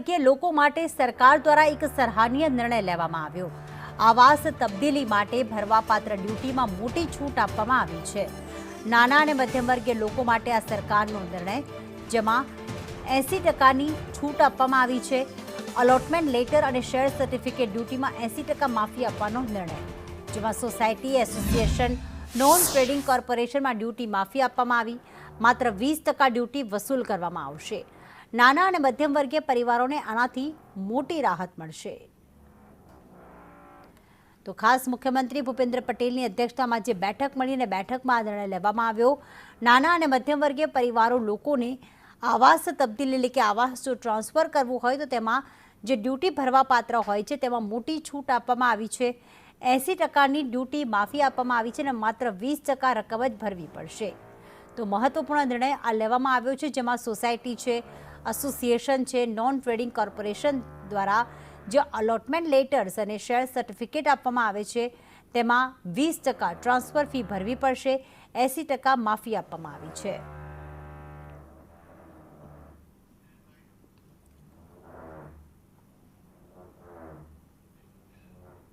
વર્ગીય લોકો માટે સરકાર દ્વારા એક સરાહનીય નિર્ણય લેવામાં આવ્યો। આવાસ તબદીલી માટે ભરવાપાત્ર ડ્યુટીમાં મોટી છૂટ આપવામાં આવી છે। નાના અને મધ્યમ વર્ગીય લોકો માટે આ સરકારનો નિર્ણય, જેમાં 80%ની છૂટ આપવામાં આવી છે। અલોટમેન્ટ લેટર અને શેર સર્ટિફિકેટ ડ્યુટીમાં 80% માફી આપવાનો નિર્ણય, જેમાં સોસાયટી, એસોસિએશન, નોન ટ્રેડિંગ કોર્પોરેશનમાં ડ્યુટી માફી આપવામાં આવી। માત્ર 20% ડ્યુટી વસૂલ કરવામાં આવશે। નાના અને મધ્યમ વર્ગીય પરિવારોને આનાથી મોટી રાહત મળશે। તો ખાસ મુખ્યમંત્રી ભૂપેન્દ્ર પટેલની અધ્યક્ષતામાં જે બેઠક મળી અને બેઠકમાં આ નિર્ણય લેવામાં આવ્યો। નાના અને મધ્યમ વર્ગીય પરિવારો લોકોને આવાસ તબદીલી એટલે કે આવાસ જો ટ્રાન્સફર કરવું હોય તો તેમાં જે ડ્યુટી ભરવાપાત્ર હોય છે તેમાં મોટી છૂટ આપવામાં આવી છે। 80%ની ડ્યુટી માફી આપવામાં આવી છે અને માત્ર 20% રકમ જ ભરવી પડશે। તો મહત્વપૂર્ણ નિર્ણય આ લેવામાં આવ્યો છે, જેમાં સોસાયટી છે, એસોસિએશન છે, નોન ટ્રેડિંગ કોર્પોરેશન દ્વારા જે અલોટમેન્ટ લેટર્સ અને શેર સર્ટિફિકેટ આપવામાં આવે છે તેમાં 20% ટ્રાન્સફર ફી ભરવી પડશે, 80% માફી આપવામાં આવી છે।